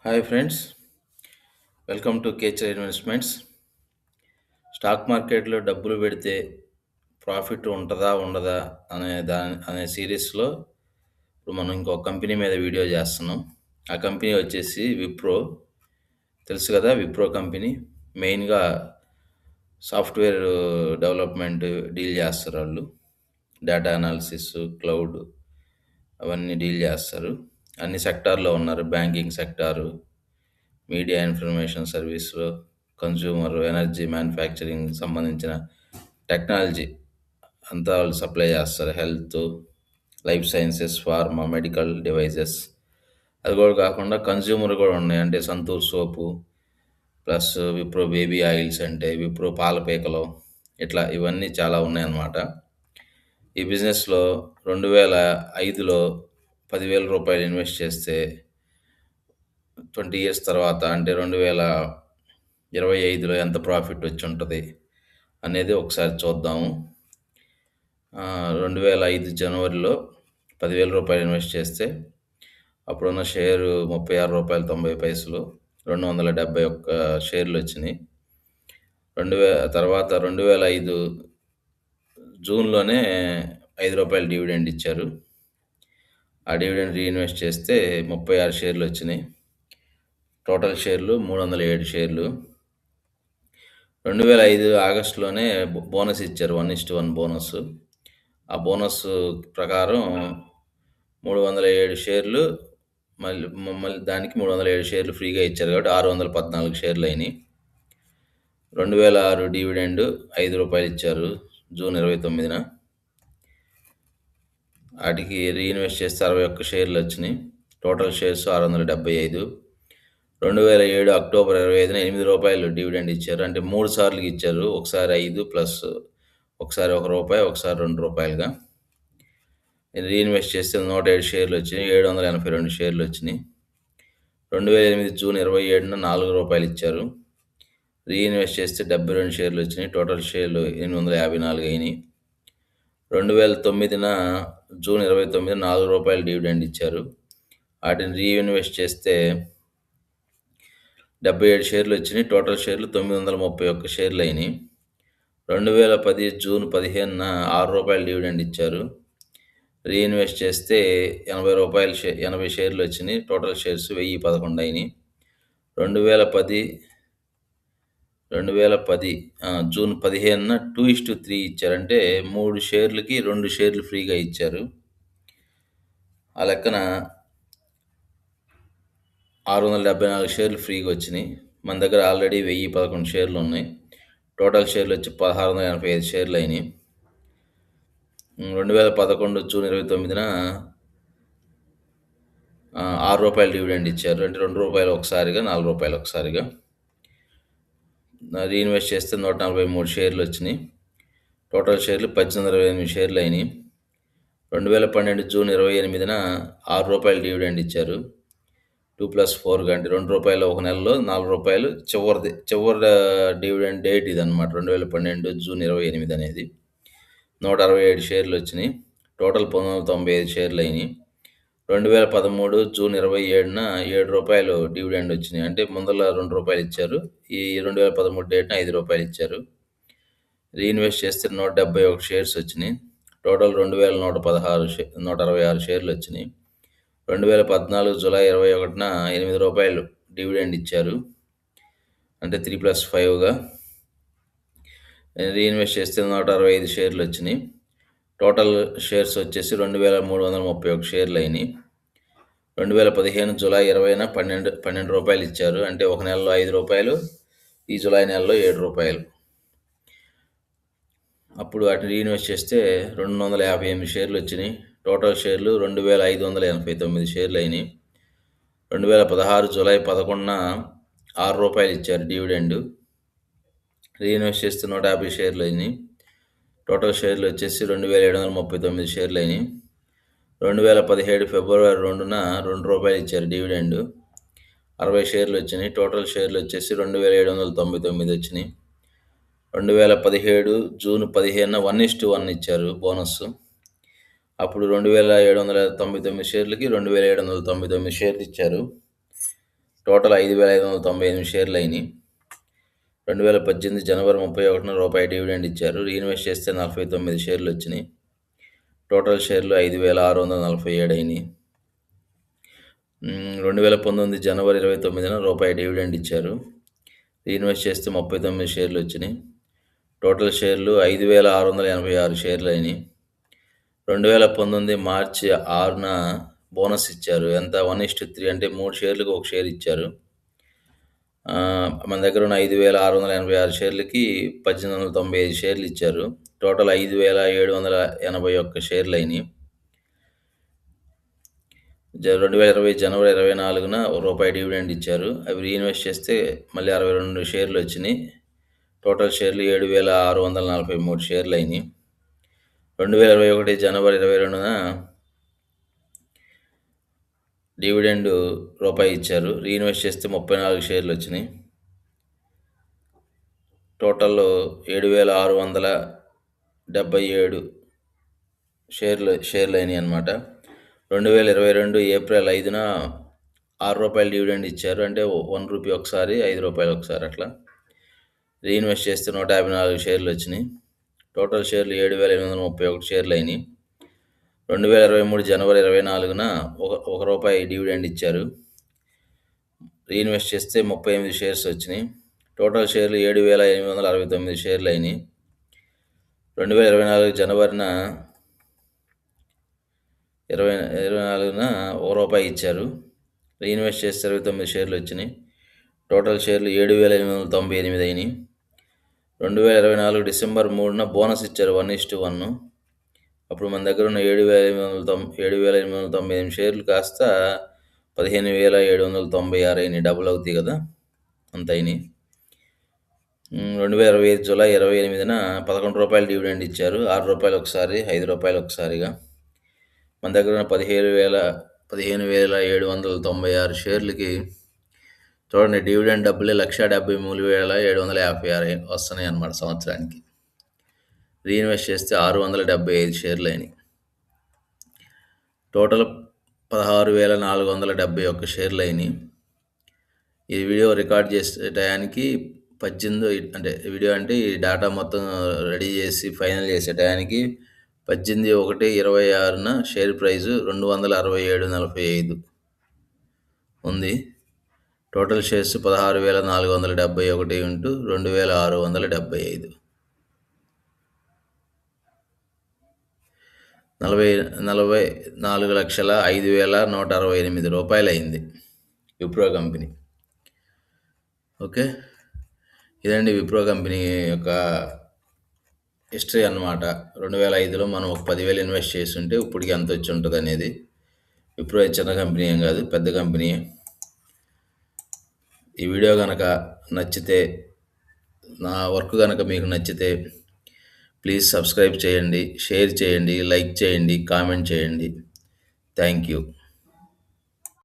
Hi friends, welcome to కేచర్ investments. Stock మార్కెట్లో డబ్బులు పెడితే ప్రాఫిట్ ఉంటుందా ఉండదా అనే సిరీస్లో ఇప్పుడు మనం ఇంకో కంపెనీ మీద వీడియో చేస్తున్నాం. ఆ కంపెనీ వచ్చేసి విప్రో. తెలుసు కదా, విప్రో కంపెనీ మెయిన్గా సాఫ్ట్వేర్ డెవలప్మెంట్ డీల్ చేస్తారు. వాళ్ళు డేటా అనాలిసిస్, క్లౌడ్ అవన్నీ డీల్ చేస్తారు. అన్ని సెక్టార్లో ఉన్నారు: బ్యాంకింగ్ సెక్టారు, మీడియా ఇన్ఫర్మేషన్ సర్వీస్‌లో, కన్జ్యూమర్, ఎనర్జీ, మ్యానుఫ్యాక్చరింగ్ సంబంధించిన టెక్నాలజీ అంతా వాళ్ళు సప్లై చేస్తారు. Health, life sciences, pharma, medical devices. అది కూడా కాకుండా కన్జ్యూమర్ కూడా ఉన్నాయి. అంటే సంతూర్ సోపు, ప్లస్ విప్రో బేబీ ఆయిల్స్, అంటే విప్రో పాల పీకలు, ఇట్లా ఇవన్నీ చాలా ఉన్నాయన్నమాట. ఈ బిజినెస్లో 2005లో రూ. 10,000 ఇన్వెస్ట్ చేస్తే 20 ఇయర్స్ తర్వాత, అంటే 2025లో ఎంత ప్రాఫిట్ వచ్చి ఉంటుంది అనేది ఒకసారి చూద్దాము. 2005 జనవరిలో రూ. 10,000 ఇన్వెస్ట్ చేస్తే అప్పుడున్న షేరు రూ. 36.90, 271 షేర్లు వచ్చినాయి. తర్వాత 2005 జూన్లోనే రూ. 5 డివిడెండ్ ఇచ్చారు. ఆ డివిడెండ్ రీఇన్వెస్ట్ చేస్తే 36 షేర్లు వచ్చినాయి. టోటల్ షేర్లు 307 షేర్లు. 2005 ఆగస్టులోనే బోనస్ ఇచ్చారు, 1:1 బోనస్. ఆ బోనస్ ప్రకారం 307 షేర్లు, మళ్ళీ దానికి 307 షేర్లు ఫ్రీగా ఇచ్చారు కాబట్టి 614 షేర్లు అయినాయి. 2006 డివిడెండ్ రూ. 5 ఇచ్చారు జూన్ 29న. వాటికి రీఇన్వెస్ట్ చేస్తే 61 షేర్లు వచ్చినాయి. Total shares 675. 2007 అక్టోబర్ 25న రూ. 8 డివిడెండ్ ఇచ్చారు. అంటే 3 సార్లు ఇచ్చారు. ఒకసారి 5 ప్లస్ ఒకసారి రూ. 1, ఒకసారి రూ. 2గా. రీఇన్వెస్ట్ చేస్తే 107 షేర్లు వచ్చినాయి. 782 షేర్లు వచ్చినాయి. 2008 జూన్ 27న రూ. 4 ఇచ్చారు. రీఇన్వెస్ట్ చేస్తే 72 షేర్లు వచ్చినాయి. టోటల్ షేర్లు 854 అయినాయి. 2009 జూన్ 29న రూ. 4 డివిడెండ్ ఇచ్చారు. వాటిని రీఇన్వెస్ట్ చేస్తే 77 షేర్లు వచ్చినాయి. టోటల్ షేర్లు 931 షేర్లు అయినాయి. 2010 జూన్ 15న రూ. 6 డివిడెండ్ ఇచ్చారు. రీఇన్వెస్ట్ చేస్తే రూ. 80 షేర్లు వచ్చినాయి. టోటల్ షేర్స్ 1011 అయినాయి. 2010 జూన్ 15న 2:3 ఇచ్చారు. అంటే 3 షేర్లకి 2 షేర్లు ఫ్రీగా ఇచ్చారు. ఆ లెక్కన 674 షేర్లు ఫ్రీగా వచ్చినాయి. మన దగ్గర ఆల్రెడీ 1011 షేర్లు ఉన్నాయి. టోటల్ షేర్లు వచ్చి 1685 షేర్లు అయినాయి. 2011 జూన్ 29న రూ. 6 డివిడెండ్ ఇచ్చారు. అంటే రూ. 2 ఒకసారిగా, రూ. 4 ఒకసారిగా. రీఇన్వెస్ట్ చేస్తే 143 షేర్లు వచ్చినాయి. టోటల్ షేర్లు 1828 షేర్లు అయినాయి. 2012 జూన్ 28న రూ. 6 డివిడెండ్ ఇచ్చారు. 2+4గా, అంటే రూ. 2 ఒక నెలలో, రూ. 4 చివరి డివిడెండ్ డేట్ ఇదన్నమాట. 2012 జూన్ 28 అనేది. 167 షేర్లు వచ్చినాయి. టోటల్ 1995 షేర్లు అయినాయి. 2013 జూన్ 27న రూ. 7 డివిడెండ్ వచ్చినాయి. అంటే ముందర రూ. 2 ఇచ్చారు. ఈ 2013 డేట్న రూ. 5 ఇచ్చారు. రీఇన్వెస్ట్ చేస్తే 171 షేర్స్ వచ్చినాయి. టోటల్ 2166 షేర్లు వచ్చినాయి. 2014 జూలై 21న రూ. 8 డివిడెండ్ ఇచ్చారు. అంటే 3+5గా. రీఇన్వెస్ట్ చేస్తే 165 షేర్లు వచ్చినాయి. టోటల్ షేర్స్ వచ్చేసి 2331 షేర్లు అయినాయి. 2015 జూలై 20న రూ. 12 ఇచ్చారు. అంటే ఒక నెలలో రూ. 5, ఈ జూలై నెలలో రూ. 7. అప్పుడు వాటిని రీఇన్వెస్ట్ చేస్తే 258 షేర్లు వచ్చినాయి. టోటల్ షేర్లు 2589 షేర్లు అయినాయి. 2016 జూలై 11న రూ. 6 ఇచ్చారు డివిడెండ్. రీఇన్వెస్ట్ చేస్తే 150 షేర్లు అయినాయి. టోటల్ షేర్లు వచ్చేసి 2739 షేర్లు అయినాయి. 2017 ఫిబ్రవరి 2న రూ. 2 ఇచ్చారు డివిడెండ్. 60 షేర్లు వచ్చినాయి. టోటల్ షేర్లు వచ్చేసి 2799 వచ్చినాయి. 2017 జూన్ 15న 1:1 ఇచ్చారు బోనస్. అప్పుడు 2799 షేర్లకి 2799 షేర్లు ఇచ్చారు. టోటల్ 5,598 షేర్లు అయినాయి. 2018 జనవరి 31న రూపాయి డివిడెండ్ ఇచ్చారు. రీఇన్వెస్ట్ చేస్తే 49 షేర్లు వచ్చినాయి. టోటల్ షేర్లు 5,647 అయినాయి. 2019 జనవరి 29న రూపాయి డివిడెండ్ ఇచ్చారు. రీఇన్వెస్ట్ చేస్తే 39 షేర్లు వచ్చినాయి. టోటల్ షేర్లు 5,686 షేర్లు అయినాయి. 2019 మార్చి 6న బోనస్ ఇచ్చారు. ఎంత? 1:3 అంటే 3 షేర్లకు 1 షేర్ ఇచ్చారు. మన దగ్గర ఉన్న 5,686 షేర్లకి 1,895 షేర్లు ఇచ్చారు. టోటల్ 5,781 షేర్లు అయినాయి. 2020 జనవరి 24న రూపాయి డివిడెండ్ ఇచ్చారు. అవి రీఇన్వెస్ట్ చేస్తే మళ్ళీ 62 షేర్లు వచ్చినాయి. టోటల్ షేర్లు 7,643 షేర్లు అయినాయి. 2021 జనవరి 22న డివిడెండ్ రూపాయి ఇచ్చారు. రీఇన్వెస్ట్ చేస్తే 34 షేర్లు వచ్చినాయి. టోటల్ 7,677 షేర్లు అయినాయి అన్నమాట. 2022 ఏప్రిల్ 5న ₹6 డివిడెండ్ ఇచ్చారు. అంటే ₹1 ఒకసారి, ₹5 ఒకసారి అట్లా. రీఇన్వెస్ట్ చేస్తే 154 షేర్లు వచ్చినాయి. టోటల్ షేర్లు 7,831 షేర్లు అయినాయి. 2023 జనవరి 24న ₹1 డివిడెండ్ ఇచ్చారు. రీఇన్వెస్ట్ చేస్తే 38 షేర్స్ వచ్చినాయి. టోటల్ షేర్లు 7,869 షేర్లు అయినాయి. 2024 జనవరిన 24న ₹1 ఇచ్చారు. రీఇన్వెస్ట్ చేస్తే 29 షేర్లు వచ్చినాయి. టోటల్ షేర్లు 7,898 అయినాయి. 2024 డిసెంబర్ 3న బోనస్ ఇచ్చారు 1:1. అప్పుడు మన దగ్గర ఉన్న 7,898 షేర్లు కాస్త 15,796 అయినాయి. డబుల్ అవుతాయి కదా, అంత అయినాయి. 2025 జూలై 28న ₹11 డివిడెండ్ ఇచ్చారు. ₹6 ఒకసారి, ₹5 ఒకసారిగా. మన దగ్గర ఉన్న 15,796 షేర్లకి చూడండి, డివిడెండ్ డబ్బులే 1,73,756 వస్తున్నాయి అన్నమాట సంవత్సరానికి. రీఇన్వెస్ట్ చేస్తే 675 షేర్లు అయినాయి. టోటల్ 16,471 షేర్లు అయినాయి. ఈ వీడియో రికార్డ్ చేసే టయానికి 18 అంటే వీడియో అంటే ఈ డేటా మొత్తం రెడీ చేసి ఫైనల్ చేసే టయానికి 18/1/26న షేర్ ప్రైజు 267.45 ఉంది. టోటల్ షేర్స్ 16,471 ఇంటూ 2,675 ₹44,05,168 అయింది విప్రో కంపెనీ. ఓకే, ఇదండి విప్రో కంపెనీ యొక్క హిస్టరీ అన్నమాట. 2005లో మనం ఒక 10,000 ఇన్వెస్ట్ చేస్తుంటే ఇప్పటికి ఎంత వచ్చి ఉంటుంది అనేది. విప్రో చిన్న కంపెనీ ఏం కాదు, పెద్ద కంపెనీ. ఈ వీడియో కనుక నచ్చితే, నా వర్క్ కనుక మీకు నచ్చితే ప్లీజ్ సబ్స్క్రైబ్ చేయండి, షేర్ చేయండి, లైక్ చేయండి, కామెంట్ చేయండి. Thank you.